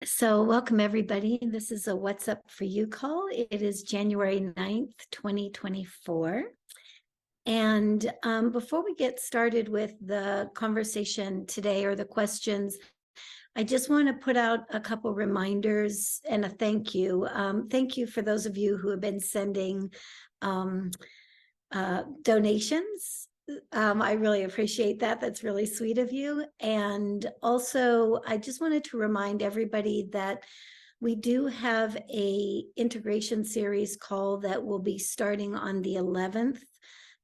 So welcome everybody. This is a What's Up For You call. It is January 9th, 2024. And before we get started with the conversation today or the questions, I just want to put out a couple reminders and a thank you. Thank you for those of you who have been sending donations. I really appreciate that. That's really sweet of you. And also, I just wanted to remind everybody that we do have a integration series call that will be starting on the 11th.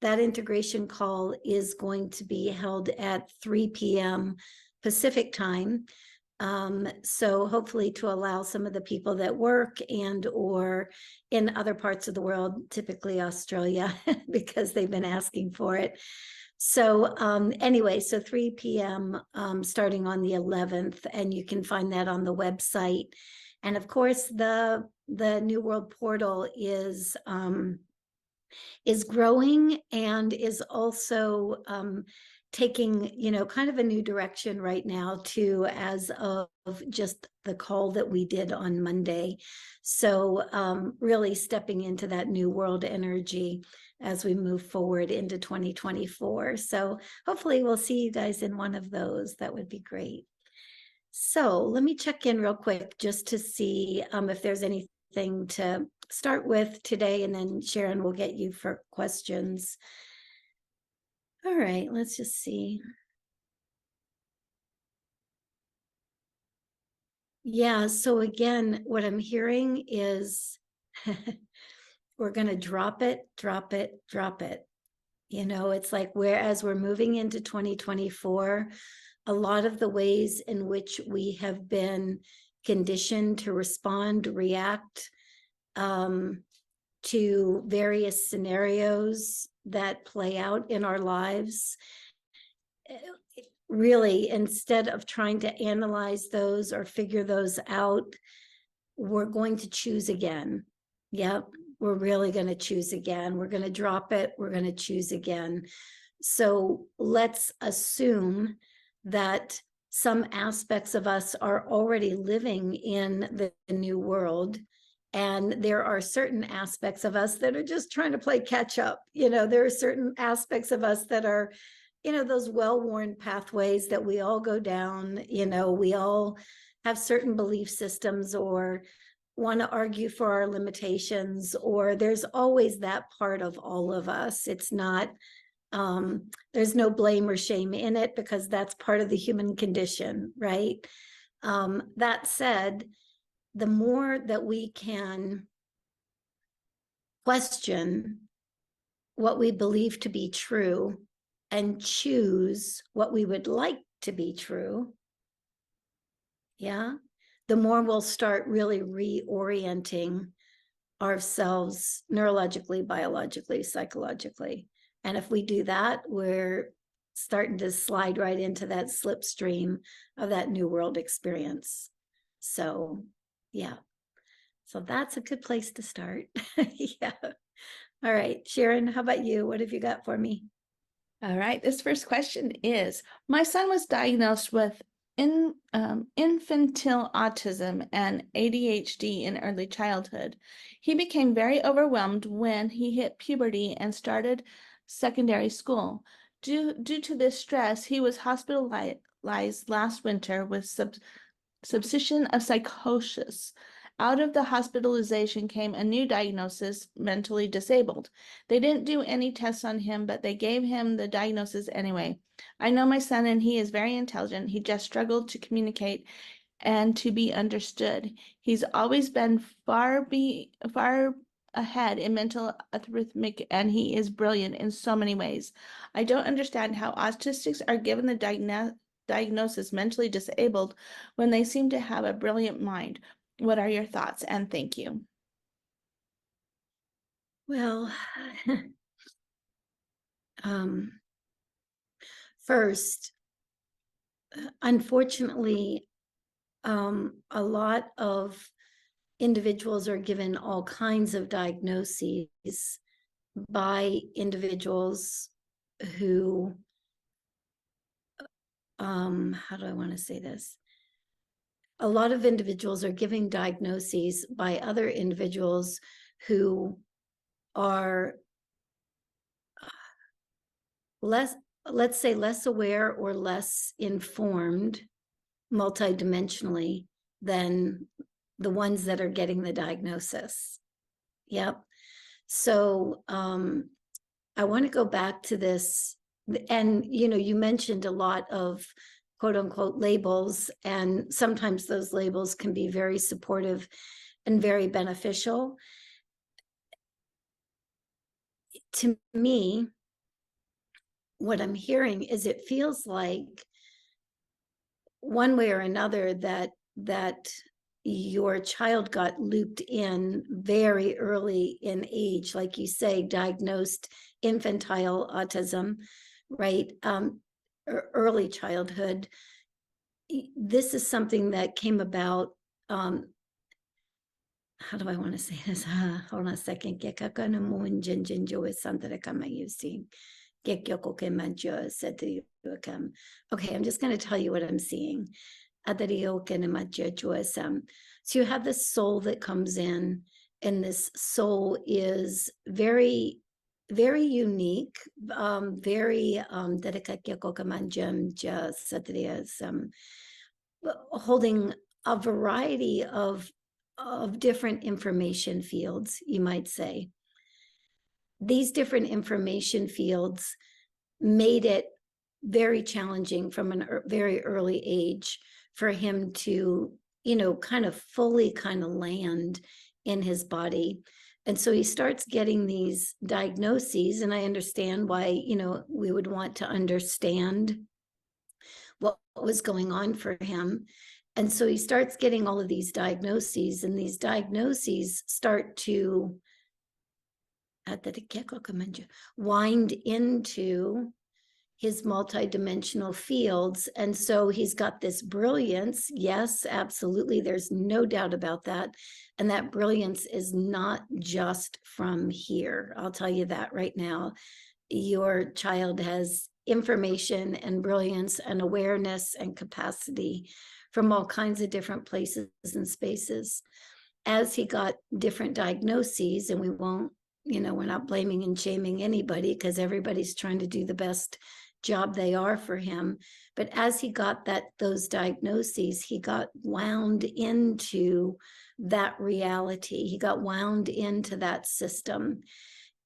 That integration call is going to be held at 3 p.m. Pacific time. So hopefully to allow some of the people that work and or in other parts of the world, typically Australia, because they've been asking for it. So anyway, so 3 p.m. Starting on the 11th, and you can find that on the website. And of course, the New World Portal is growing and is also taking, kind of a new direction right now too, as of just the call that we did on Monday. So really stepping into that new world energy as we move forward into 2024. So hopefully we'll see you guys in one of those. That would be great. So let me check in real quick just to see if there's anything to start with today, and then Sharon will get you for questions. All right, let's just see. Yeah, so again, what I'm hearing is we're going to drop it, drop it, drop it. It's like whereas we're moving into 2024, a lot of the ways in which we have been conditioned to respond, react to various scenarios that play out in our lives, really, instead of trying to analyze those or figure those out, we're going to choose again. Yep, we're really going to choose again. We're going to drop it. We're going to choose again. So let's assume that some aspects of us are already living in the new world. And there are certain aspects of us that are just trying to play catch up. There are certain aspects of us that are, those well-worn pathways that we all go down. We all have certain belief systems or want to argue for our limitations, or there's always that part of all of us. It's not, there's no blame or shame in it because that's part of the human condition, right? That said, the more that we can question what we believe to be true and choose what we would like to be true, the more we'll start really reorienting ourselves neurologically, biologically, psychologically. And if we do that, we're starting to slide right into that slipstream of that new world experience. So yeah. So that's a good place to start. Yeah. All right. Sharon, how about you? What have you got for me? All right. This first question is, my son was diagnosed with infantile autism and ADHD in early childhood. He became very overwhelmed when he hit puberty and started secondary school. Due to this stress, he was hospitalized last winter with suspicion of psychosis. Out of the hospitalization came a new diagnosis, mentally disabled. They didn't do any tests on him, but they gave him the diagnosis anyway. I know my son and he is very intelligent. He just struggled to communicate and to be understood. He's always been far ahead in mental arithmetic, and he is brilliant in so many ways. I don't understand how autistics are given the diagnosis mentally disabled when they seem to have a brilliant mind. What are your thoughts? And thank you. Well, first, unfortunately, a lot of individuals are given all kinds of diagnoses by individuals who, how do I want to say this? a lot of individuals are giving diagnoses by other individuals who are less, let's say, less aware or less informed multidimensionally than the ones that are getting the diagnosis. Yep. So I want to go back to this. And, you mentioned a lot of quote unquote labels, and sometimes those labels can be very supportive and very beneficial. To me, what I'm hearing is it feels like one way or another that your child got looped in very early in age, like you say, diagnosed infantile autism, right? Early childhood. This is something that came about. How do I want to say this? Hold on a second. Okay, I'm just going to tell you what I'm seeing. So you have this soul that comes in, and this soul is very, very unique, very holding a variety of different information fields, you might say. These different information fields made it very challenging from a very early age for him to, kind of fully land in his body. And so he starts getting these diagnoses, and I understand why, we would want to understand what was going on for him. And so he starts getting all of these diagnoses, and these diagnoses start to wind into his multidimensional fields. And so he's got this brilliance. Yes, absolutely. There's no doubt about that. And that brilliance is not just from here. I'll tell you that right now. Your child has information and brilliance and awareness and capacity from all kinds of different places and spaces. As he got different diagnoses, and we won't, we're not blaming and shaming anybody, because everybody's trying to do the best job they are for him. But as he got those diagnoses, he got wound into that reality. He got wound into that system,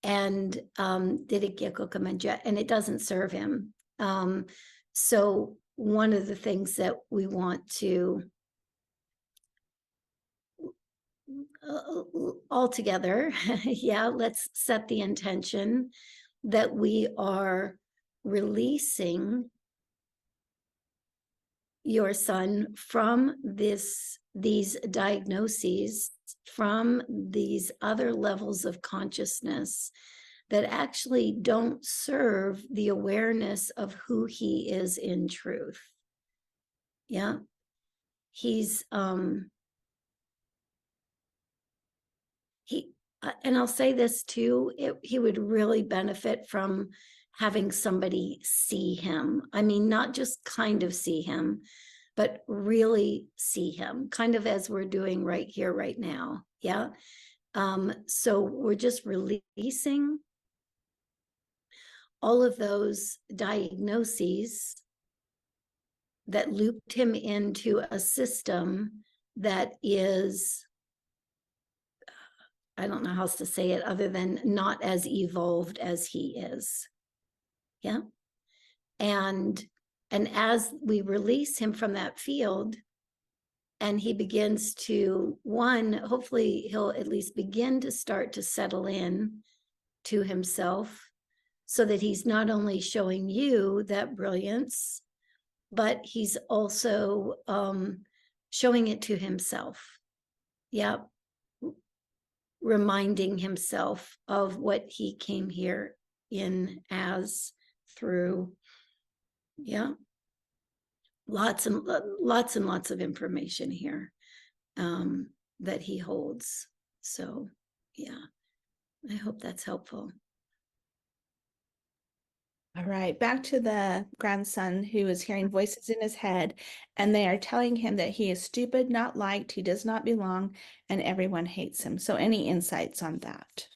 and it doesn't serve him. So one of the things that we want to all together, let's set the intention that we are releasing your son from these diagnoses, from these other levels of consciousness that actually don't serve the awareness of who he is in truth. Yeah. He's and I'll say this too, he would really benefit from having somebody see him. I mean, not just kind of see him, but really see him, kind of as we're doing right here, right now. Yeah. So we're just releasing all of those diagnoses that looped him into a system that is, I don't know how else to say it other than not as evolved as he is. Yeah. And as we release him from that field, and he begins to, hopefully he'll at least begin to start to settle in to himself, so that he's not only showing you that brilliance, but he's also showing it to himself. Yeah. Reminding himself of what he came here in as, through. Yeah. Lots and lots of information here that he holds. So yeah, I hope that's helpful. All right, back to the grandson who is hearing voices in his head, and they are telling him that he is stupid, not liked, he does not belong, and everyone hates him. So, any insights on that?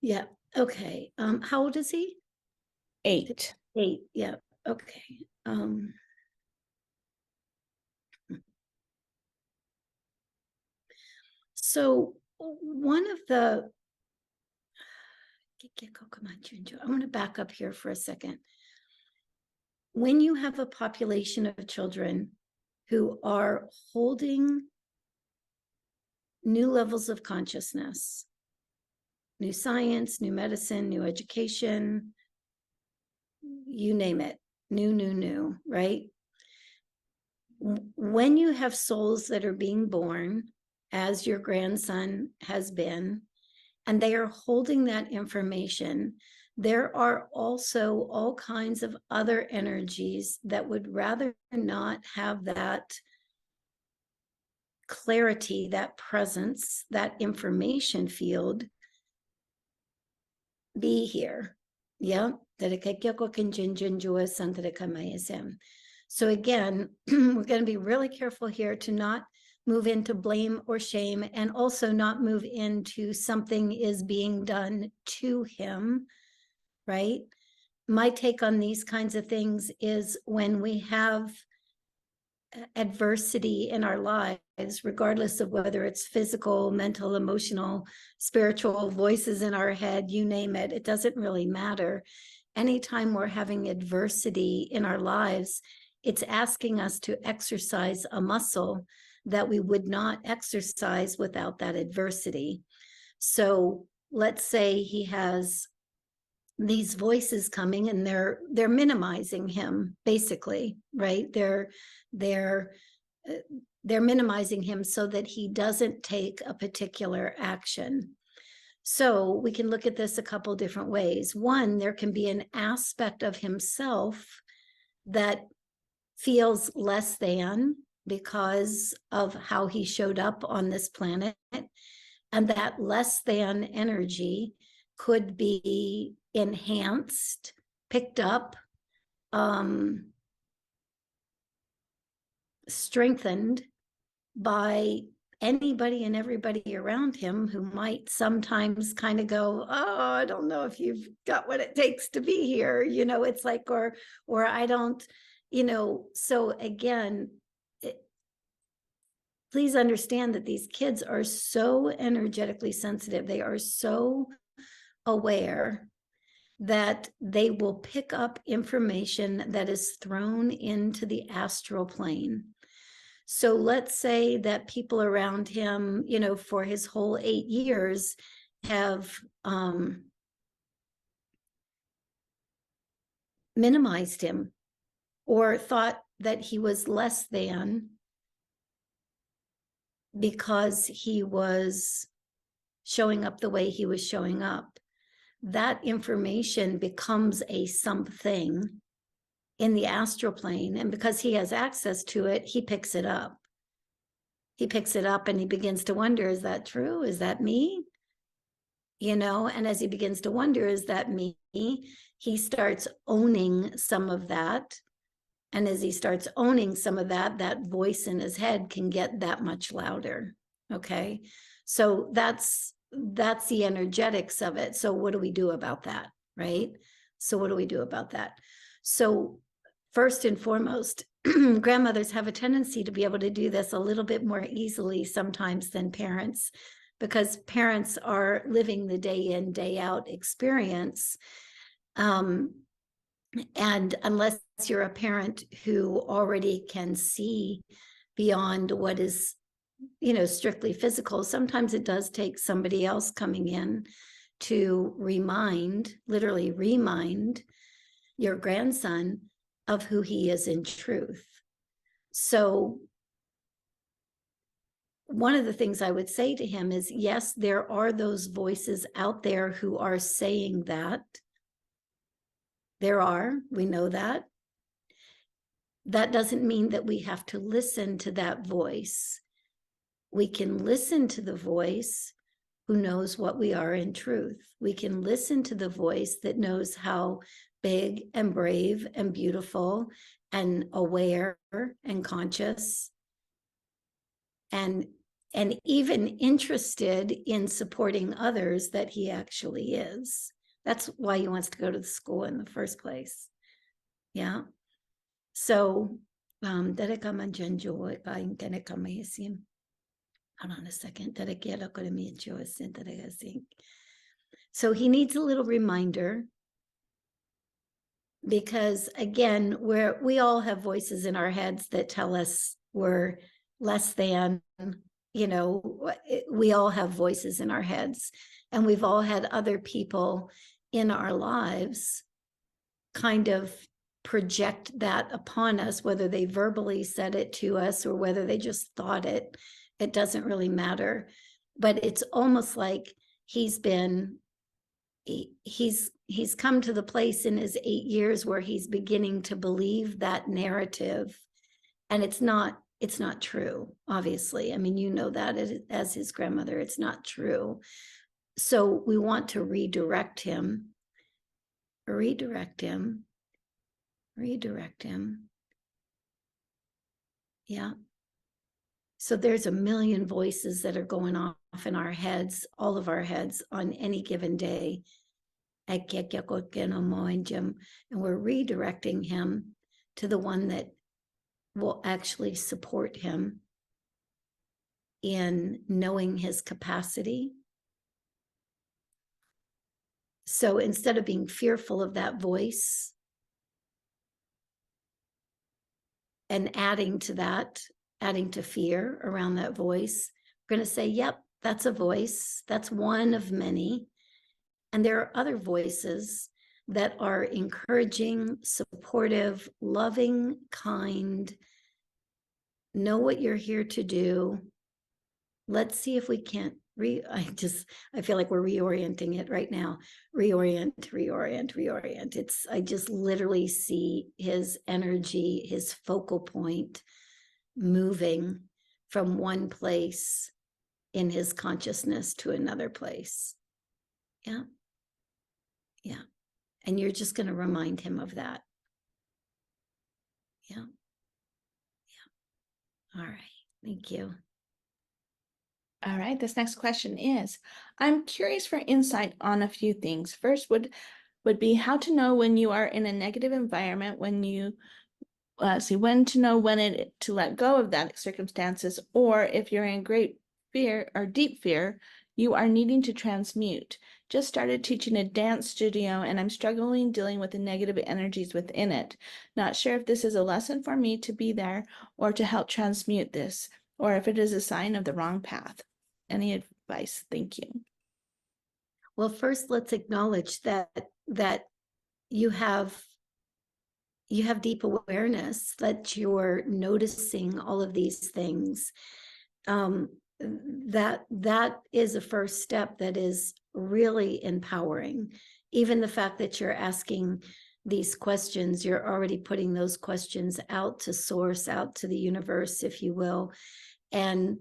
Yeah. Okay. How old is he? 8. 8. Yeah. Okay. So one of the I'm going to back up here for a second. When you have a population of children who are holding new levels of consciousness, new science, new medicine, new education, you name it, new, right? When you have souls that are being born, as your grandson has been, and they are holding that information, there are also all kinds of other energies that would rather not have that clarity, that presence, that information field be here. Yeah. So again, we're going to be really careful here to not move into blame or shame, and also not move into something is being done to him, right? My take on these kinds of things is when we have adversity in our lives, regardless of whether it's physical, mental, emotional, spiritual, voices in our head, you name it, it doesn't really matter. Anytime we're having adversity in our lives, it's asking us to exercise a muscle that we would not exercise without that adversity. So let's say he has these voices coming and they're minimizing him, basically, right? They're minimizing him so that he doesn't take a particular action. So we can look at this a couple different ways. One, there can be an aspect of himself that feels less than because of how he showed up on this planet. And that less than energy could be enhanced, picked up, strengthened by anybody and everybody around him who might sometimes kind of go, oh, I don't know if you've got what it takes to be here. It's like, or I don't, so again, please understand that these kids are so energetically sensitive. They are so aware that they will pick up information that is thrown into the astral plane. So let's say that people around him, for his whole 8 years have minimized him or thought that he was less than because he was showing up the way he was showing up. That information becomes a something in the astral plane. And because he has access to it, he picks it up. He picks it up and he begins to wonder, is that true? Is that me? And as he begins to wonder, is that me? He starts owning some of that. And as he starts owning some of that, that voice in his head can get that much louder. Okay. So that's the energetics of it. So what do we do about that? Right. So what do we do about that? So first and foremost, grandmothers have a tendency to be able to do this a little bit more easily sometimes than parents, because parents are living the day in, day out experience. And unless you're a parent who already can see beyond what is, strictly physical, sometimes it does take somebody else coming in to literally remind your grandson of who he is in truth. So one of the things I would say to him is, yes, there are those voices out there who are saying that. There are, we know that. That doesn't mean that we have to listen to that voice. We can listen to the voice who knows what we are in truth. We can listen to the voice that knows how big and brave and beautiful and aware and conscious and even interested in supporting others that he actually is. That's why he wants to go to the school in the first place. Yeah. So, hold on a second. So he needs a little reminder, because again, we all have voices in our heads that tell us we're less than, we all have voices in our heads, and we've all had other people in our lives kind of project that upon us, whether they verbally said it to us or whether they just thought it. It doesn't really matter. But it's almost like he's come to the place in his 8 years where he's beginning to believe that narrative, and it's not true, obviously. I mean, you know that as his grandmother, it's not true. So we want to redirect him. Yeah. So there's a million voices that are going off in our heads, all of our heads, on any given day. And we're redirecting him to the one that will actually support him in knowing his capacity. So instead of being fearful of that voice and adding to fear around that voice, we're going to say, yep, that's a voice. That's one of many. And there are other voices that are encouraging, supportive, loving, kind, know what you're here to do. Let's see if we can't I feel like we're reorienting it right now. Reorient. I just literally see his energy, his focal point moving from one place in his consciousness to another place. Yeah. Yeah. And you're just going to remind him of that. Yeah. Yeah. All right. Thank you. All right, this next question is, I'm curious for insight on a few things. First would be how to know when you are in a negative environment, when you when to know when to let go of that circumstances, or if you're in great fear or deep fear, you are needing to transmute. Just started teaching a dance studio and I'm struggling dealing with the negative energies within it. Not sure if this is a lesson for me to be there or to help transmute this, or if it is a sign of the wrong path. Any advice? Thank you. Well, first, let's acknowledge that you have deep awareness, that you're noticing all of these things. That is a first step that is really empowering. Even the fact that you're asking these questions, you're already putting those questions out to source, out to the universe, if you will. And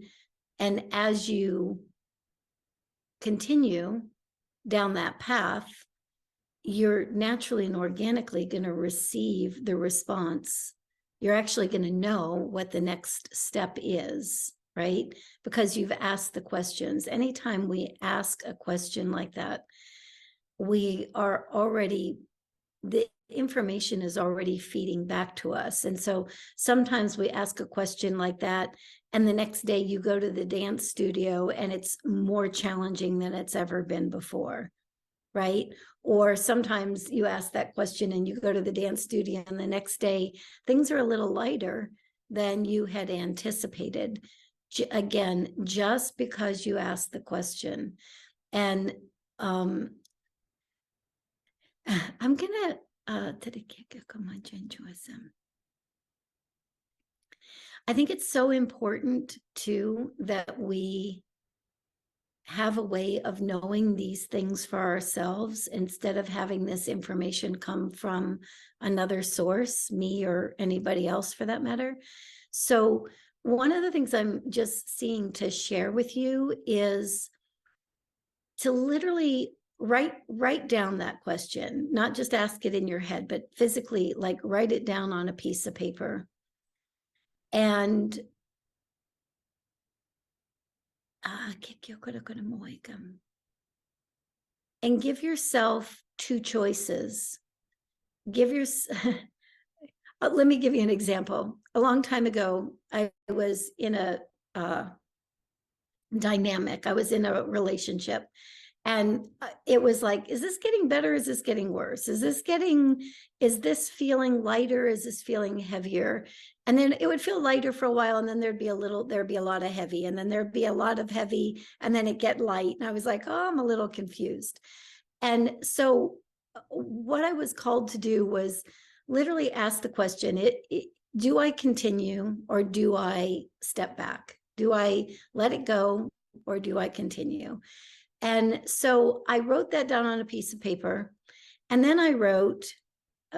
as you continue down that path, you're naturally and organically going to receive the response. You're actually going to know what the next step is, right? Because you've asked the questions. Anytime we ask a question like that, we are already, the information is already feeding back to us. And so sometimes we ask a question like that, and the next day you go to the dance studio and it's more challenging than it's ever been before, right? Or sometimes you ask that question and you go to the dance studio and the next day things are a little lighter than you had anticipated. Again, just because you asked the question. And I'm gonna I think it's so important too that we have a way of knowing these things for ourselves instead of having this information come from another source, me or anybody else for that matter. So one of the things I'm just seeing to share with you is to literally write down that question, not just ask it in your head, but physically, like write it down on a piece of paper. And and give yourself two choices. Give your let me give you an example. A long time ago, I was in a dynamic. I was in a relationship, and it was like, is this getting better? Is this getting worse? Is this feeling lighter? Is this feeling heavier? And then it would feel lighter for a while, and then there'd be a lot of heavy, and then there'd be a lot of heavy, and then it get light. And I was like, oh, I'm a little confused. And so what I was called to do was literally ask the question, do I continue or do I step back? Do I let it go or do I continue? And so I wrote that down on a piece of paper. And then I wrote,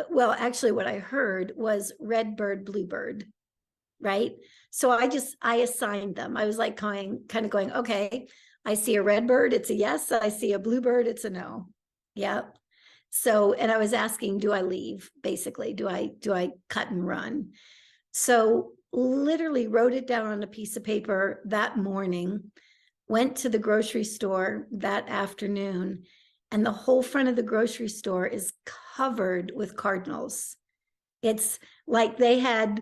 well, actually what I heard was red bird, blue bird, right? So I assigned them. I was like kind of going, okay, I see a red bird, it's a yes. I see a blue bird, it's a no. Yeah. So, and I was asking, do I leave? Basically, do I cut and run? So literally wrote it down on a piece of paper that morning, went to the grocery store that afternoon, and the whole front of the grocery store is covered with cardinals. It's like they had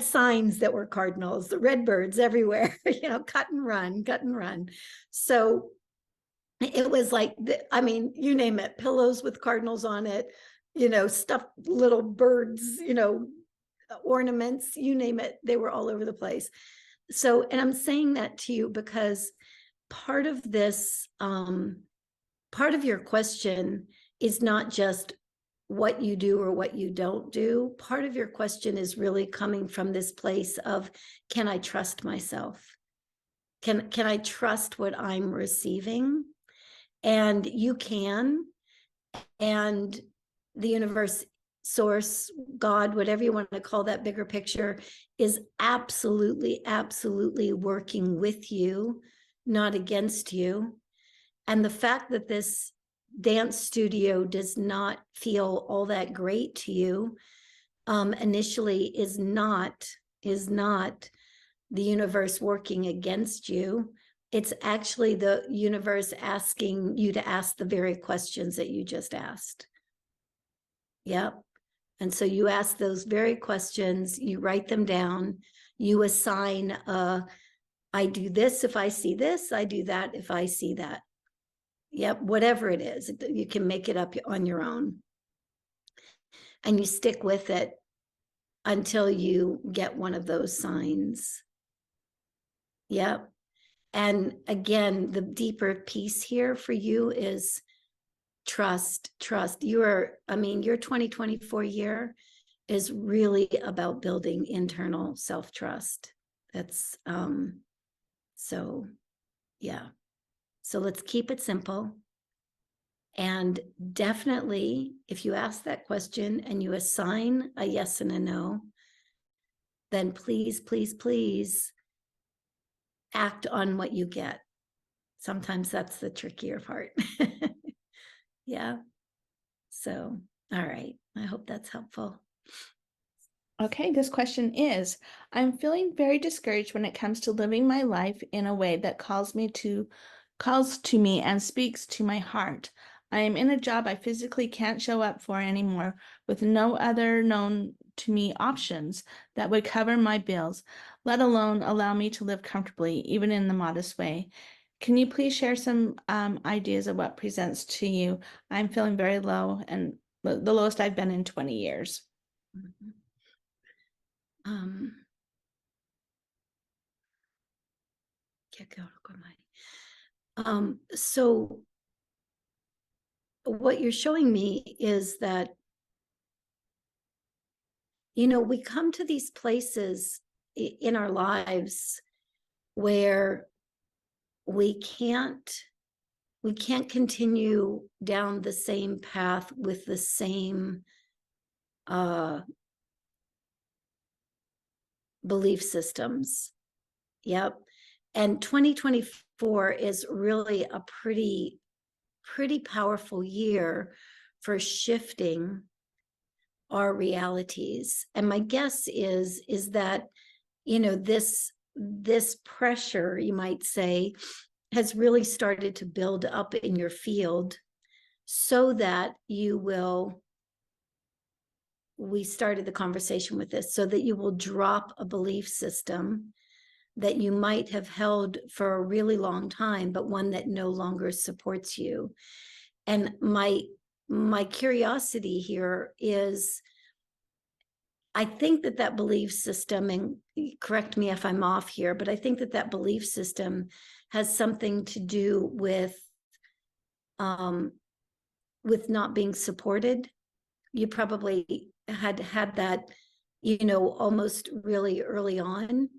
signs that were cardinals, the red birds everywhere, cut and run, cut and run. So it was like, I mean, you name it, pillows with cardinals on it, stuffed little birds, ornaments, you name it, they were all over the place. So, and I'm saying that to you because part of this, part of your question is not just what you do or what you don't do. Part of your question is really coming from this place of, can I trust myself? Can I trust what I'm receiving? And you can, and the universe, source, God, whatever you want to call that bigger picture, is absolutely, absolutely working with you, not against you. And the fact that this dance studio does not feel all that great to you initially is not the universe working against you. It's actually the universe asking you to ask the very questions that you just asked. Yep. And so you ask those very questions, you write them down, you assign, I do this if I see this, I do that if I see that. Yep, whatever it is, you can make it up on your own. And you stick with it until you get one of those signs. Yep. And again, the deeper piece here for you is trust. Your 2024 year is really about building internal self-trust. That's so yeah. So let's keep it simple. And definitely, if you ask that question and you assign a yes and a no, then please, please, please act on what you get. Sometimes that's the trickier part. Yeah. So, all right. I hope that's helpful. Okay, this question is, I'm feeling very discouraged when it comes to living my life in a way that calls to me and speaks to my heart. I am in a job I physically can't show up for anymore, with no other known to me options that would cover my bills, let alone allow me to live comfortably, even in the modest way. Can you please share some ideas of what presents to you? I'm feeling very low, and the lowest I've been in 20 years. So what you're showing me is that, we come to these places in our lives where we can't continue down the same path with the same belief systems. Yep. And 2024 is really a pretty pretty powerful year for shifting our realities. And my guess is that, you know, this pressure, you might say, has really started to build up in your field so that you will, we started the conversation with this, so that you will drop a belief system that you might have held for a really long time, but one that no longer supports you. And my curiosity here is, I think that that belief system, and correct me if I'm off here, but I think that that belief system has something to do with not being supported. You probably had that, you know, almost really early on,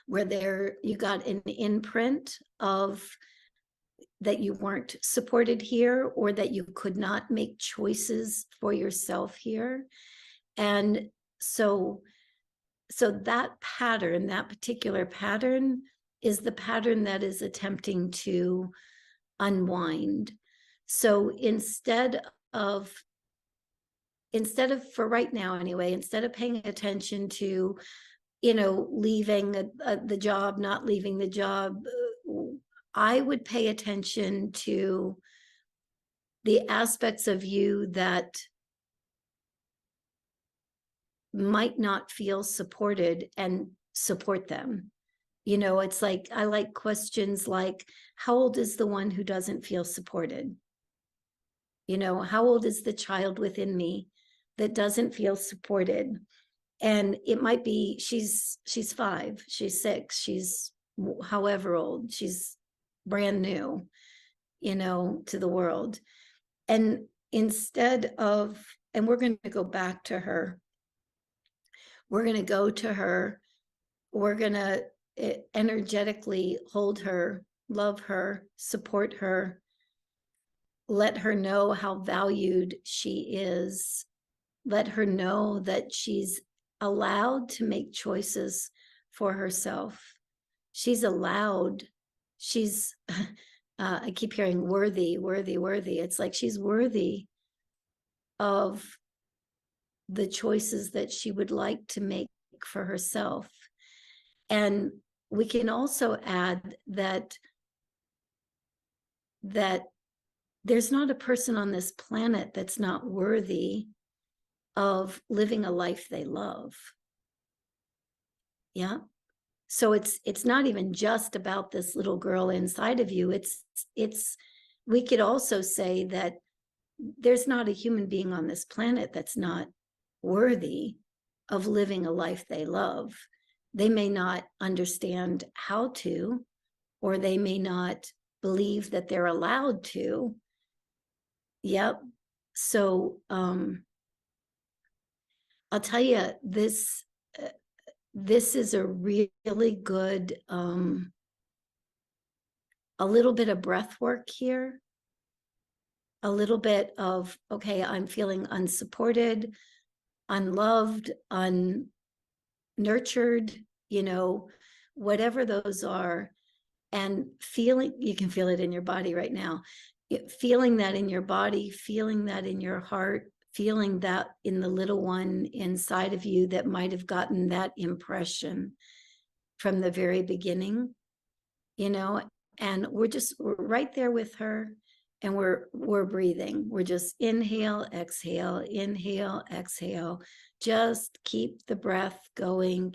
where you got an imprint of that you weren't supported here, or that you could not make choices for yourself here. And so that pattern, that particular pattern, is the pattern that is attempting to unwind. So instead of, for right now anyway, instead of paying attention to, you know, leaving the job, not leaving the job, I would pay attention to the aspects of you that might not feel supported, and support them. You know, it's like, I like questions like, how old is the one who doesn't feel supported? You know, how old is the child within me that doesn't feel supported? And it might be she's 5, she's 6, she's however old, she's brand new, you know, to the world. And instead of, and we're going to go back to her, we're going to go to her, we're going to energetically hold her, love her, support her, let her know how valued she is, let her know that she's allowed to make choices for herself. She's allowed, she's, I keep hearing worthy, worthy, worthy. It's like she's worthy of the choices that she would like to make for herself. And we can also add that there's not a person on this planet that's not worthy of living a life they love. Yeah. So it's not even just about this little girl inside of you. It's we could also say that there's not a human being on this planet that's not worthy of living a life they love. They may not understand how to, or they may not believe that they're allowed to. Yep. So I'll tell you, this is a really good, a little bit of breath work here, a little bit of, okay, I'm feeling unsupported, unloved, unnurtured, you know, whatever those are, and feeling, you can feel it in your body right now, feeling that in your body, feeling that in your heart, feeling that in the little one inside of you that might have gotten that impression from the very beginning, you know. And we're right there with her, and we're breathing. We're just inhale, exhale, just keep the breath going,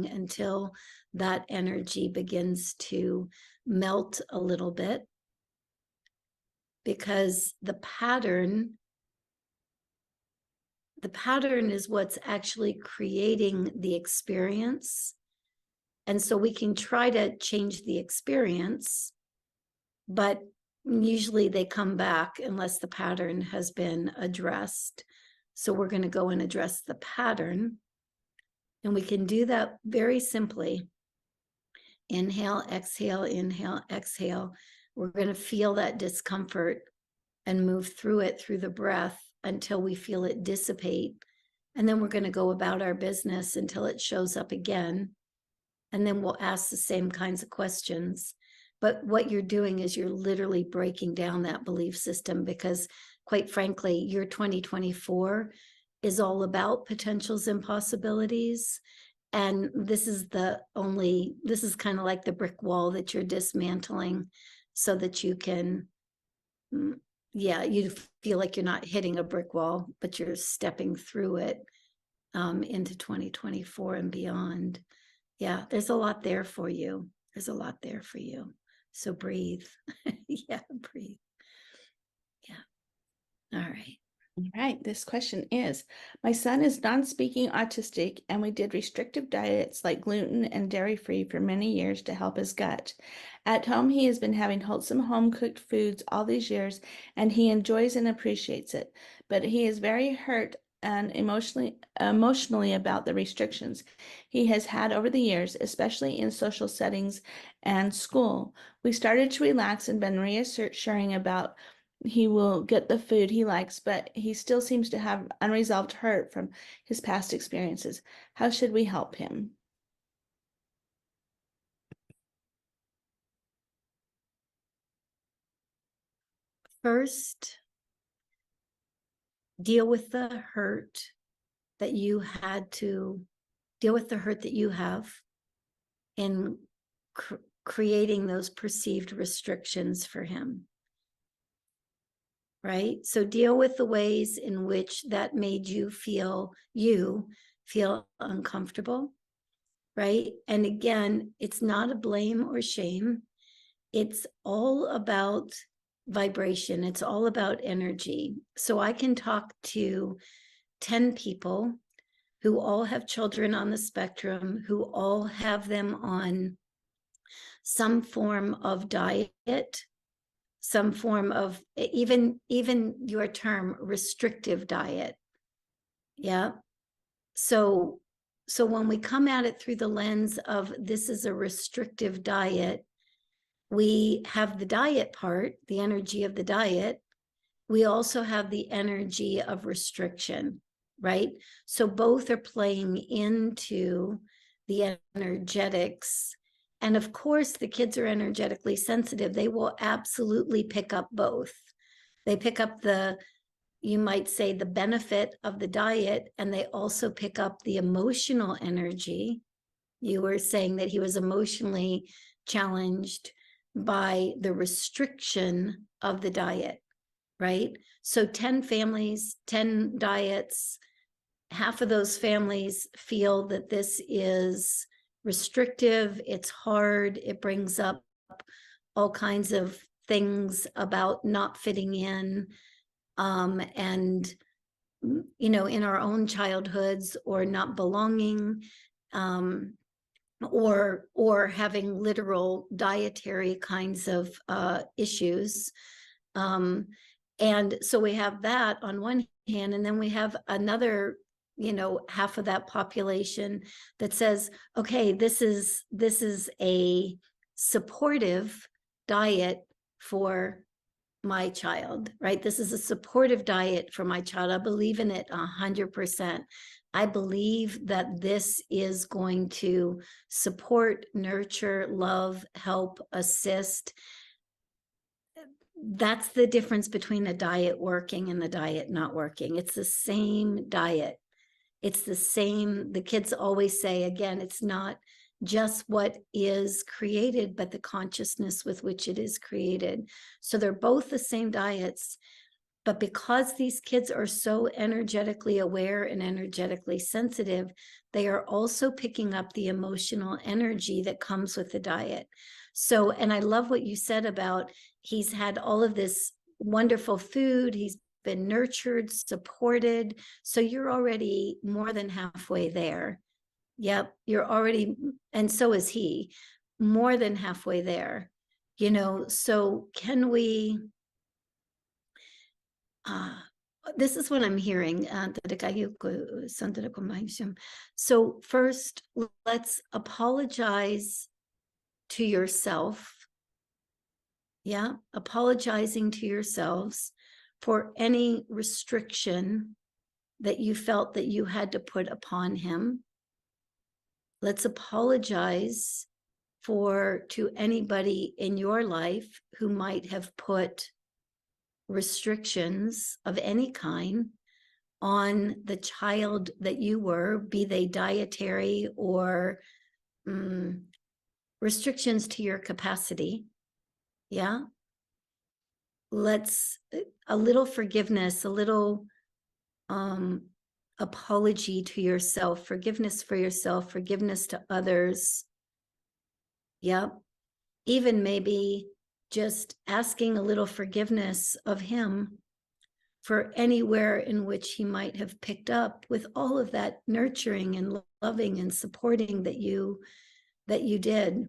until that energy begins to melt a little bit, because the pattern is what's actually creating the experience. And so we can try to change the experience, but usually they come back unless the pattern has been addressed. So we're going to go and address the pattern. And we can do that very simply. Inhale, exhale, inhale, exhale. We're going to feel that discomfort and move through it through the breath until we feel it dissipate. And then we're going to go about our business until it shows up again. And then we'll ask the same kinds of questions. But what you're doing is you're literally breaking down that belief system, because quite frankly, your 2024 is all about potentials and possibilities. And this is kind of like the brick wall that you're dismantling so that you can, you feel like you're not hitting a brick wall, but you're stepping through it into 2024 and beyond. Yeah, there's a lot there for you. There's a lot there for you. So breathe. Yeah, breathe. Yeah. All right. All right, this question is, my son is non-speaking autistic and we did restrictive diets like gluten and dairy-free for many years to help his gut. At home, he has been having wholesome home-cooked foods all these years and he enjoys and appreciates it, but he is very hurt and emotionally about the restrictions he has had over the years, especially in social settings and school. We started to relax and been reassuring about he will get the food he likes, but he still seems to have unresolved hurt from his past experiences. How should we help him? First, deal with the hurt that you had to deal with the hurt that you have in creating those perceived restrictions for him. Right? So deal with the ways in which that made you feel uncomfortable, right? And again, it's not a blame or shame. It's all about vibration. It's all about energy. So I can talk to 10 people who all have children on the spectrum, who all have them on some form of diet, some form of even your term restrictive diet. Yeah. So when we come at it through the lens of this is a restrictive diet, we have the diet part, the energy of the diet. We also have the energy of restriction, right? So both are playing into the energetics. And of course, the kids are energetically sensitive. They will absolutely pick up both. They pick up you might say, the benefit of the diet, and they also pick up the emotional energy. You were saying that he was emotionally challenged by the restriction of the diet, right? So 10 families, 10 diets, half of those families feel that this is restrictive, it's hard, it brings up all kinds of things about not fitting in, and in our own childhoods, or not belonging, or having literal dietary kinds of issues. And so we have that on one hand, and then we have another, half of that population that says, okay, this is a supportive diet for my child, right? This is a supportive diet for my child. I believe in it 100%. I believe that this is going to support, nurture, love, help, assist. That's the difference between a diet working and the diet not working. It's the same diet. It's the same. The kids always say, again, it's not just what is created, but the consciousness with which it is created. So they're both the same diets. But because these kids are so energetically aware and energetically sensitive, they are also picking up the emotional energy that comes with the diet. So, and I love what you said about he's had all of this wonderful food. He's been nurtured, supported. So you're already more than halfway there. Yep, you're already, and so is he, more than halfway there. So can we, this is what I'm hearing. So first, let's apologize to yourself. Yeah, apologizing to yourselves for any restriction that you felt that you had to put upon him. Let's apologize to anybody in your life who might have put restrictions of any kind on the child that you were, be they dietary or restrictions to your capacity. Yeah. Let's a little forgiveness, a little apology to yourself, forgiveness for yourself, forgiveness to others. Yep. Even maybe just asking a little forgiveness of him for anywhere in which he might have picked up with all of that nurturing and loving and supporting that you did,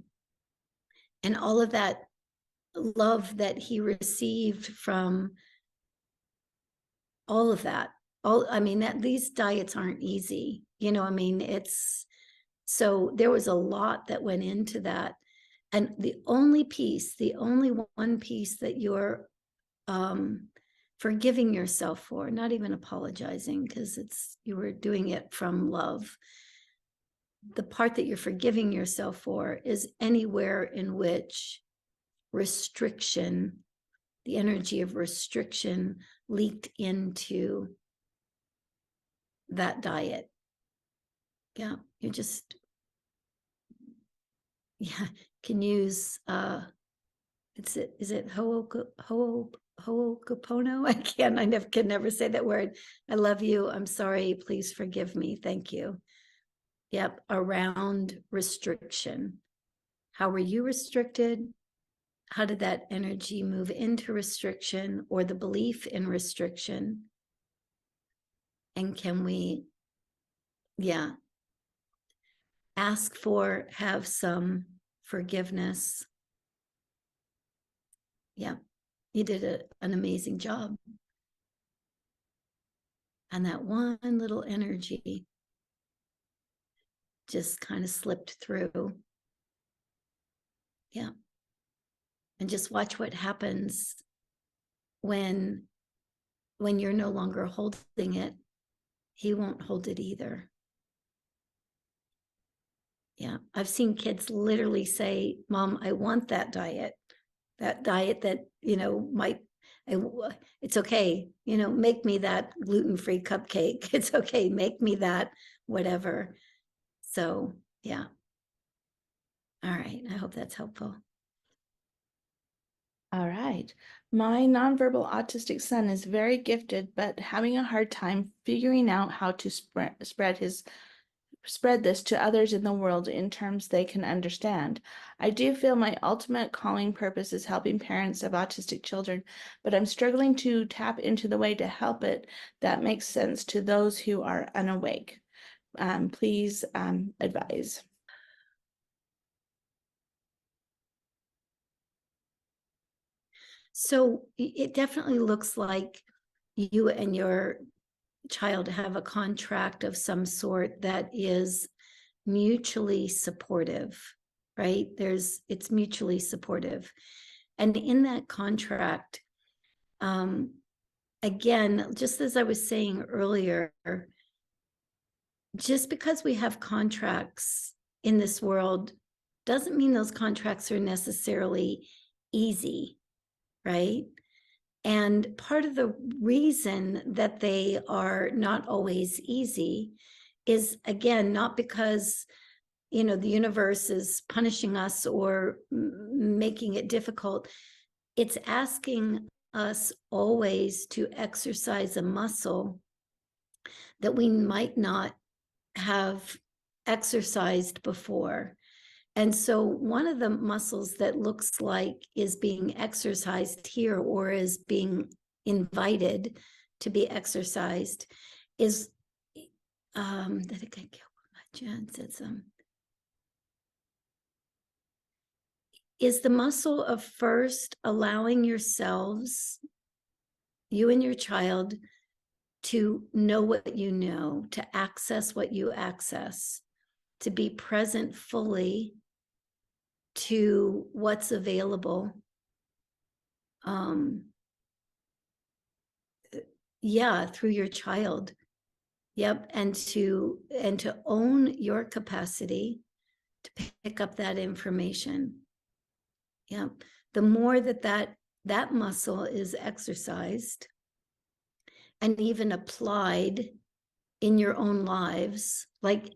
and all of that love that he received from all of that. I mean, that these diets aren't easy, I mean, so there was a lot that went into that. And the only one piece that you're forgiving yourself for, not even apologizing, because you were doing it from love. The part that you're forgiving yourself for is anywhere in which restriction, the energy of restriction, leaked into that diet. Yeah, you just, can use is it Ho'oponopono? I can never say that word. I love you. I'm sorry. Please forgive me. Thank you. Yep. Around restriction. How were you restricted? How did that energy move into restriction or the belief in restriction? And can we, have some forgiveness? Yeah, you did an amazing job. And that one little energy just kind of slipped through. Yeah. And just watch what happens when you're no longer holding it. He won't hold it either. Yeah. I've seen kids literally say, Mom, I want that diet that, might, it's okay, make me that gluten-free cupcake. It's okay. Make me that, whatever. So, yeah. All right. I hope that's helpful. All right. My nonverbal autistic son is very gifted, but having a hard time figuring out how to spread this to others in the world in terms they can understand. I do feel my ultimate calling purpose is helping parents of autistic children, but I'm struggling to tap into the way to help it that makes sense to those who are unawake. Please advise. So it definitely looks like you and your child have a contract of some sort that is mutually supportive, right? It's mutually supportive. And in that contract, again, just as I was saying earlier, just because we have contracts in this world doesn't mean those contracts are necessarily easy, right? And part of the reason that they are not always easy is, again, not because, the universe is punishing us or making it difficult. It's asking us always to exercise a muscle that we might not have exercised before. And so one of the muscles that looks like is being exercised here or is being invited to be exercised is that it can kill my Jen said some is the muscle of first allowing yourselves, you and your child, to know what you know, to access what you access, to be present fully to what's available. Through your child. Yep. And to own your capacity to pick up that information. Yeah. The more that muscle is exercised and even applied in your own lives, like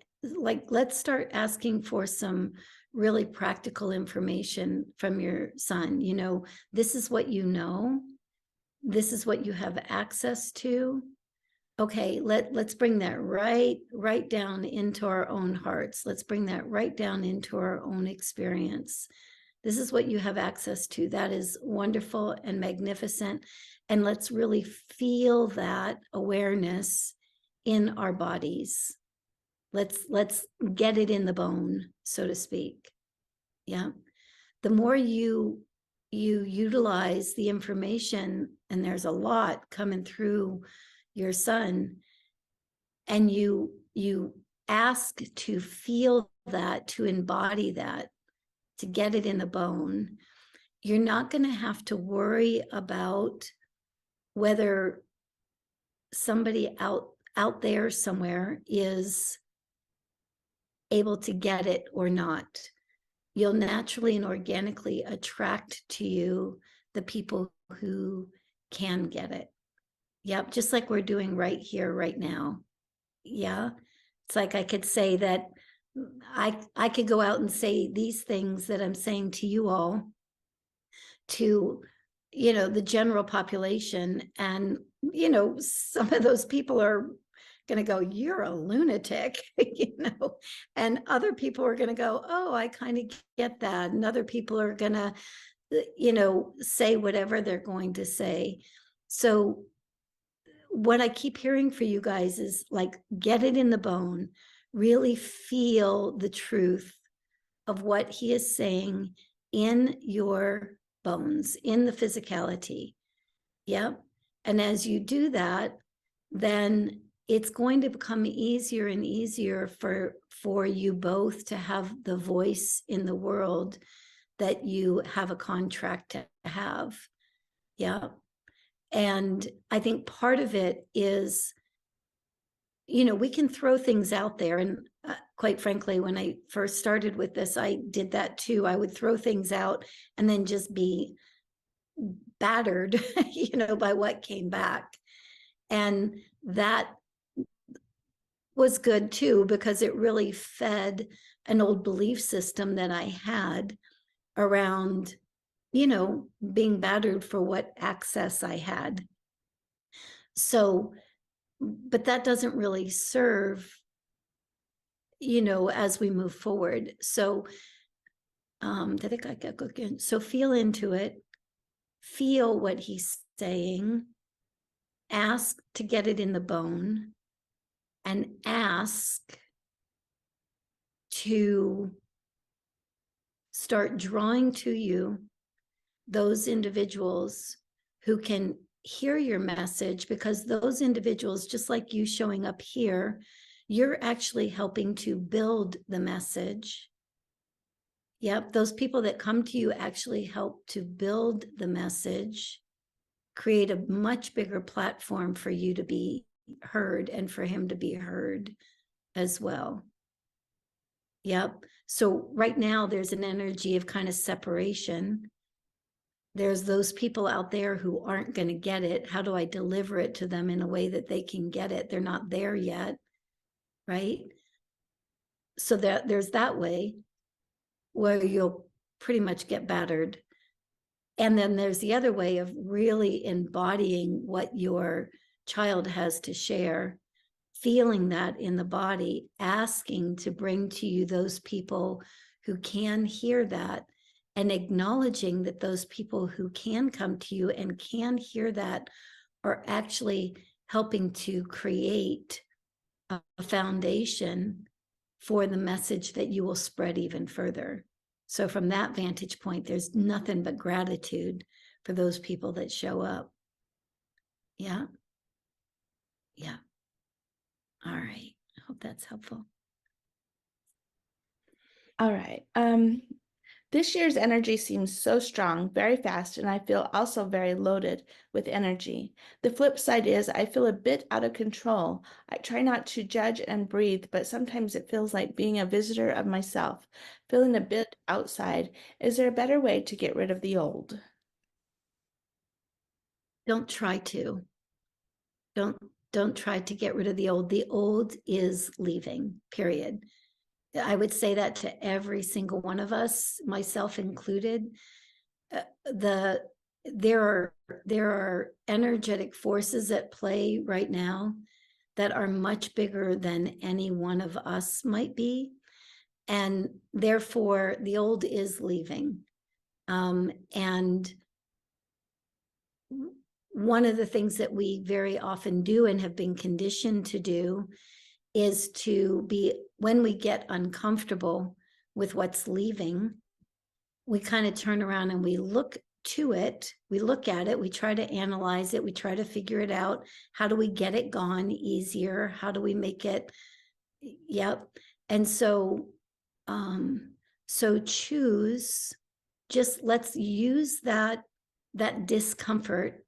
let's start asking for some really practical information from your son. This is what you know. This is what you have access to. Okay, let's bring that right down into our own hearts. Let's bring that right down into our own experience. This is what you have access to. That is wonderful and magnificent. And let's really feel that awareness in our bodies. Let's get it in the bone, so to speak. Yeah. The more you utilize the information, and there's a lot coming through your son, and you ask to feel that, to embody that, to get it in the bone, you're not going to have to worry about whether somebody out there somewhere is able to get it or not. You'll naturally and organically attract to you the people who can get it. Yep, just like we're doing right here, right now. Yeah, it's like I could say that I could go out and say these things that I'm saying to you all, to the general population, and some of those people are going to go, you're a lunatic, and other people are going to go, oh, I kind of get that, and other people are going to say whatever they're going to say. So what I keep hearing for you guys is like, get it in the bone, really feel the truth of what he is saying in your bones, in the physicality. Yep. And as you do that, then it's going to become easier and easier for you both to have the voice in the world that you have a contract to have. Yeah. And I think part of it is, we can throw things out there. And quite frankly, when I first started with this, I did that too. I would throw things out and then just be battered, by what came back. And that was good too, because it really fed an old belief system that I had around, being battered for what access I had. So, but that doesn't really serve, as we move forward. So, so feel into it, feel what he's saying, ask to get it in the bone, and ask to start drawing to you those individuals who can hear your message, because those individuals, just like you showing up here, you're actually helping to build the message. Yep, those people that come to you actually help to build the message, create a much bigger platform for you to be heard and for him to be heard as well. Yep. So right now there's an energy of kind of separation. There's those people out there who aren't going to get it. How do I deliver it to them in a way that they can get it? They're not there yet, right? So that there's that way where you'll pretty much get battered. And then there's the other way of really embodying what your child has to share, feeling that in the body, asking to bring to you those people who can hear that, and acknowledging that those people who can come to you and can hear that are actually helping to create a foundation for the message that you will spread even further. So from that vantage point, there's nothing but gratitude for those people that show up. Yeah. Yeah. All right. I hope that's helpful. All right. This year's energy seems so strong, very fast, and I feel also very loaded with energy. The flip side is I feel a bit out of control. I try not to judge and breathe, but sometimes it feels like being a visitor of myself, feeling a bit outside. Is there a better way to get rid of the old? Don't try to. Don't try to get rid of the old. The old is leaving, period. I would say that to every single one of us, myself included. The there are energetic forces at play right now that are much bigger than any one of us might be, and therefore the old is leaving. And one of the things that we very often do and have been conditioned to do is to be, when we get uncomfortable with what's leaving, we kind of turn around and we look to it, we look at it, we try to analyze it, we try to figure it out. How do we get it gone easier? How do we make it? Yep. And so, so choose, just let's use that discomfort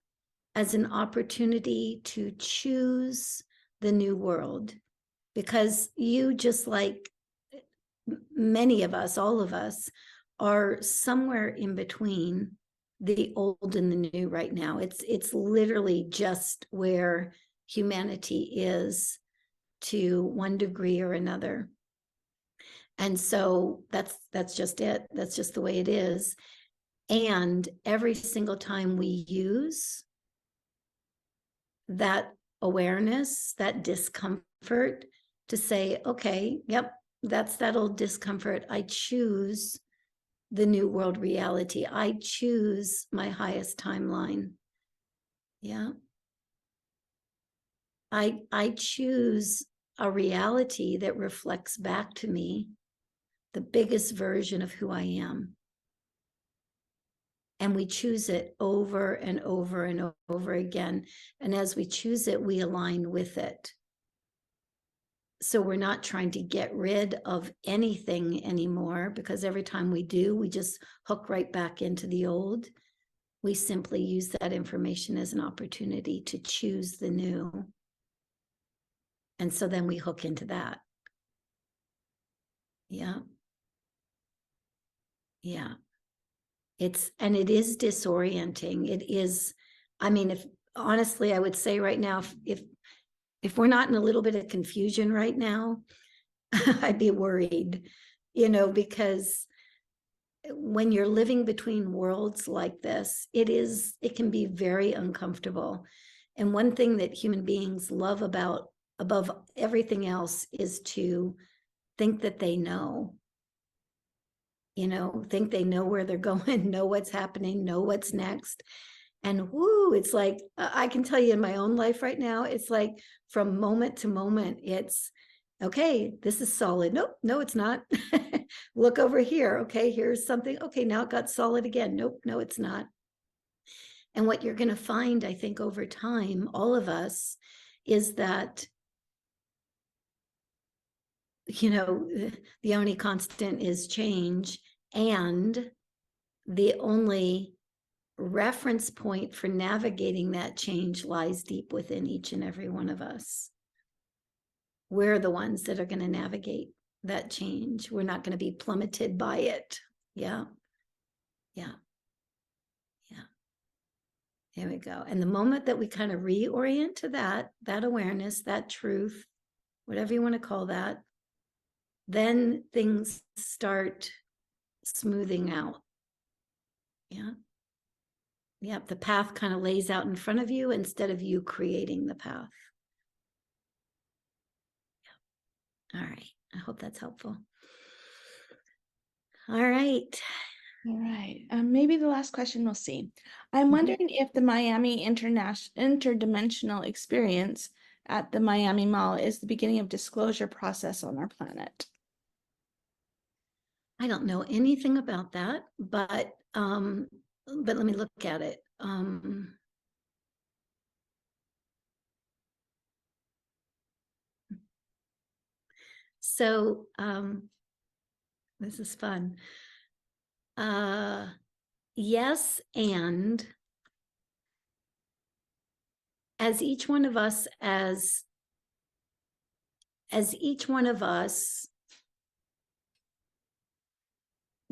as an opportunity to choose the new world, because you, just like many of us, all of us, are somewhere in between the old and the new right now. It's literally just where humanity is to one degree or another. And so that's just it. That's just the way it is. And every single time we use that awareness, that discomfort, to say, okay, yep, that's that old discomfort. I choose the new world reality. I choose my highest timeline. Yeah. I choose a reality that reflects back to me the biggest version of who I am. And we choose it over and over and over again. And as we choose it, we align with it. So we're not trying to get rid of anything anymore, because every time we do, we just hook right back into the old. We simply use that information as an opportunity to choose the new. And so then we hook into that. Yeah. Yeah. And it is disorienting. It is, I mean, if honestly, I would say right now, if we're not in a little bit of confusion right now, I'd be worried, because when you're living between worlds like this, it can be very uncomfortable. And one thing that human beings love above everything else is to think that they know, think they know where they're going, know what's happening, know what's next. And whoo, it's like, I can tell you in my own life right now, it's like from moment to moment, it's, okay, this is solid. Nope, no, it's not. Look over here. Okay, here's something. Okay, now it got solid again. Nope, no, it's not. And what you're going to find, I think, over time, all of us, is that, the only constant is change. And the only reference point for navigating that change lies deep within each and every one of us. We're the ones that are going to navigate that change. We're not going to be plummeted by it. Yeah. Yeah. Yeah. There we go. And the moment that we kind of reorient to that awareness, that truth, whatever you want to call that, then things start smoothing out. Yeah. Yeah. The path kind of lays out in front of you instead of you creating the path. All right. I hope that's helpful. All right. All right. Maybe the last question we'll see. I'm wondering if the Miami interdimensional experience at the Miami Mall is the beginning of disclosure process on our planet. I don't know anything about that, but let me look at it. So this is fun. Yes, and as each one of us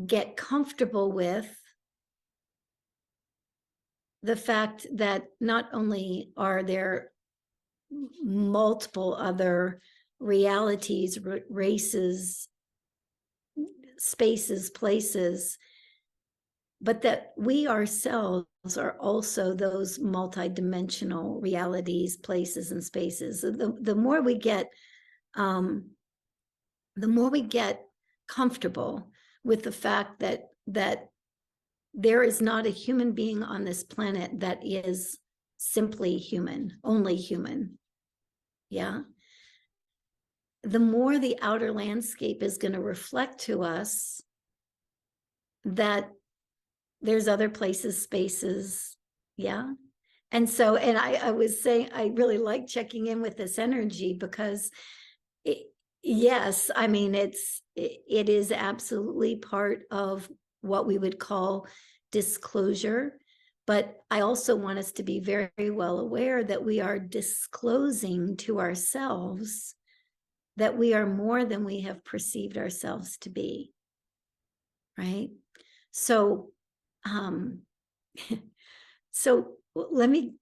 get comfortable with the fact that not only are there multiple other realities, races, spaces, places, but that we ourselves are also those multidimensional realities, places, and spaces. The more we get comfortable with the fact that there is not a human being on this planet that is simply human, only human. Yeah. The more the outer landscape is going to reflect to us that there's other places, spaces. Yeah. And so, and I was saying, I really like checking in with this energy because yes, I mean, it is absolutely part of what we would call disclosure. But I also want us to be very, well aware that we are disclosing to ourselves that we are more than we have perceived ourselves to be. Right. So, so let me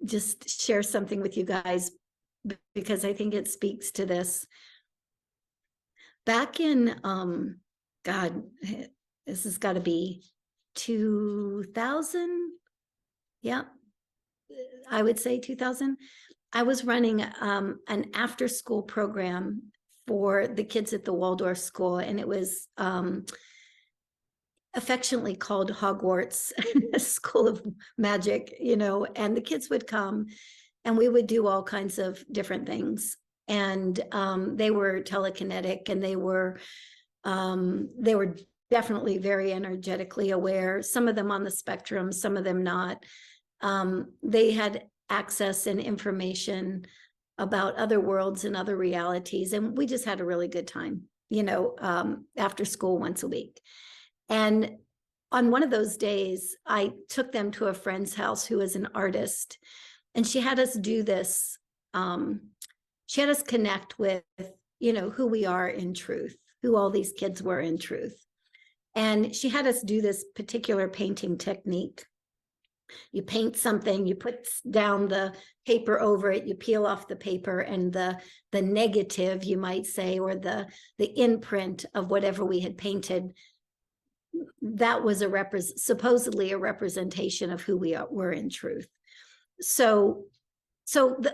just share something with you guys because I think it speaks to this. Back in, God, this has got to be 2000. Yeah, I would say 2000. I was running an after school program for the kids at the Waldorf school, and it was affectionately called Hogwarts School of Magic, and the kids would come and we would do all kinds of different things. And they were telekinetic, and they were definitely very energetically aware, some of them on the spectrum, some of them not. They had access and information about other worlds and other realities, and we just had a really good time, after school once a week. And on one of those days, I took them to a friend's house who is an artist, and she had us do this. She had us connect with, who we are in truth, who all these kids were in truth. And she had us do this particular painting technique. You paint something, you put down the paper over it, you peel off the paper, and the negative, you might say, or the imprint of whatever we had painted, that was supposedly a representation of who we were in truth. So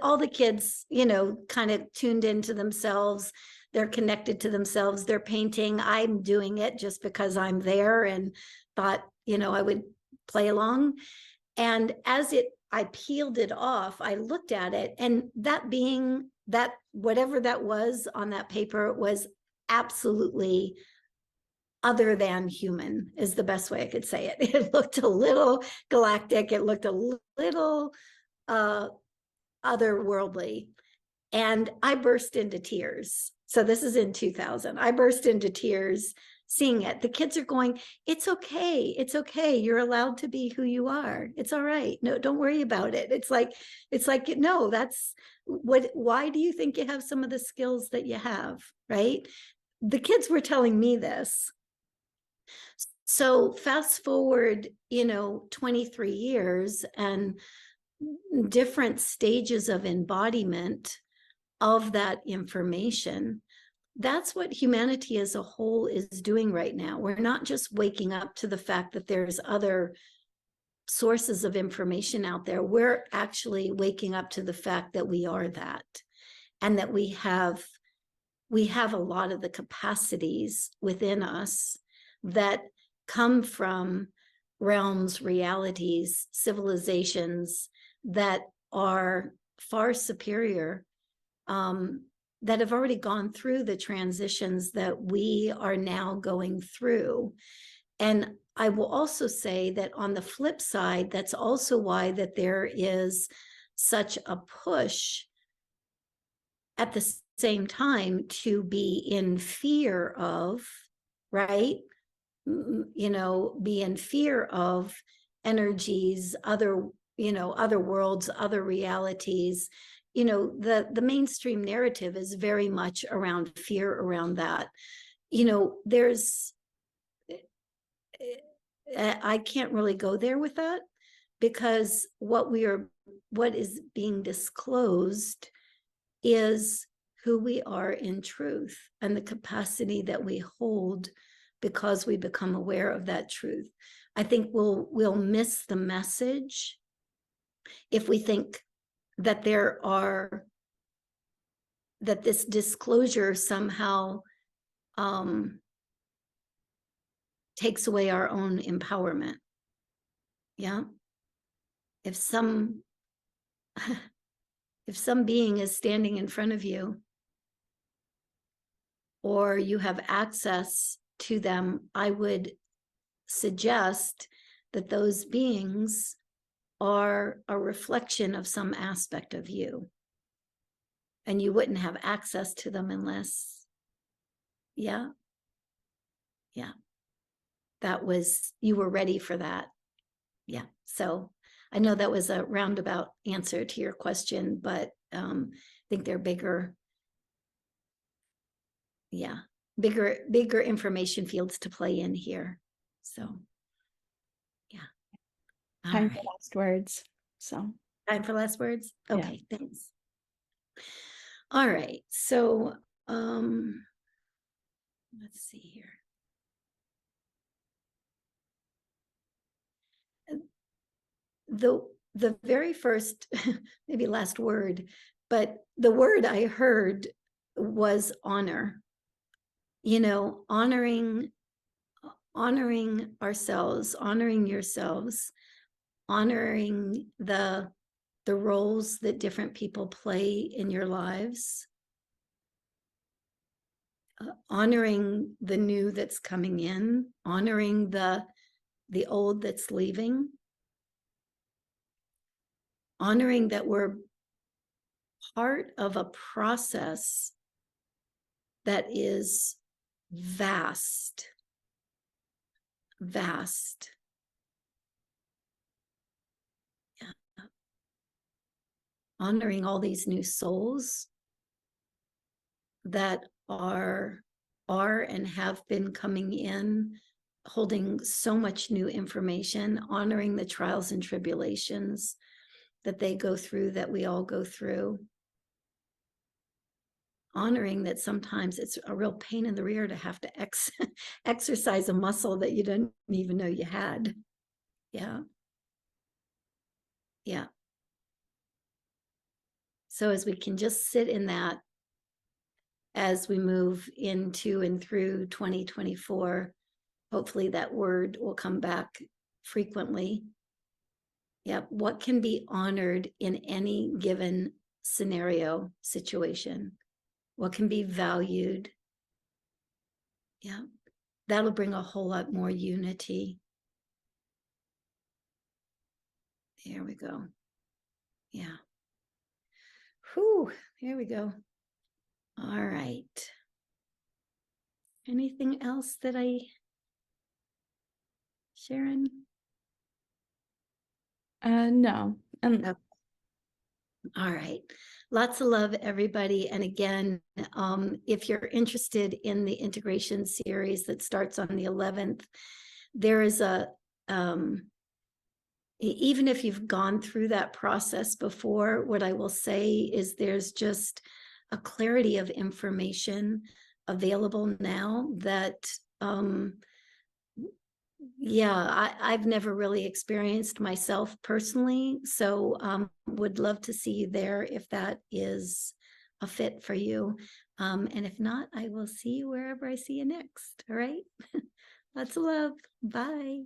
all the kids, kind of tuned into themselves. They're connected to themselves. They're painting. I'm doing it just because I'm there and thought, I would play along. And as I peeled it off, I looked at it, and that whatever that was on that paper was absolutely other than human, is the best way I could say it. It looked a little galactic. It looked a little otherworldly. And I burst into tears. So this is in 2000. I burst into tears seeing it. The kids are going, it's okay. It's okay. You're allowed to be who you are. It's all right. No, don't worry about it. It's like, no, that's why do you think you have some of the skills that you have? Right. The kids were telling me this. So fast forward, 23 years and different stages of embodiment of that information. That's what humanity as a whole is doing right now. We're not just waking up to the fact that there's other sources of information out there. We're actually waking up to the fact that we are that, and that we have a lot of the capacities within us that come from realms, realities, civilizations that are far superior, that have already gone through the transitions that we are now going through. And I will also say that on the flip side, that's also why that there is such a push at the same time to be in fear of, right, you know, be in fear of energies, other, you know, other worlds, other realities. You know, the mainstream narrative is very much around fear around that. You know, there's, I can't really go there with that, because what is being disclosed is who we are in truth, and the capacity that we hold because we become aware of that truth. I think we'll miss the message if we think that that this disclosure somehow takes away our own empowerment. Yeah. If some if some being is standing in front of you, or you have access to them, I would suggest that those beings are a reflection of some aspect of you. And you wouldn't have access to them unless, yeah, you were ready for that. Yeah. So I know that was a roundabout answer to your question, but I think they're bigger. Yeah. Bigger information fields to play in here. So, yeah. All Time for right. last words. So, Time for last words? Yeah. Okay, thanks. All right. So, let's see here. The very first, maybe last word, but the word I heard was honor. You know, honoring ourselves, honoring yourselves, honoring the roles that different people play in your lives, honoring the new that's coming in, honoring the old that's leaving, honoring that we're part of a process that is vast. Yeah. Honoring all these new souls that are and have been coming in, holding so much new information, honoring the trials and tribulations that they go through, that we all go through, honoring that sometimes it's a real pain in the rear to have to exercise a muscle that you didn't even know you had. Yeah. So as we can just sit in that as we move into and through 2024, hopefully that word will come back frequently. Yeah, what can be honored in any given scenario, situation? What can be valued? Yeah, that'll bring a whole lot more unity. There we go. Yeah. Whew, here we go. All right. Anything else that Sharon? no. Okay. All right. Lots of love, everybody. And again, if you're interested in the integration series that starts on the 11th, there is even if you've gone through that process before, what I will say is there's just a clarity of information available now that, yeah, I've never really experienced myself personally. So would love to see you there if that is a fit for you. And if not, I will see you wherever I see you next. All right. Lots of love. Bye.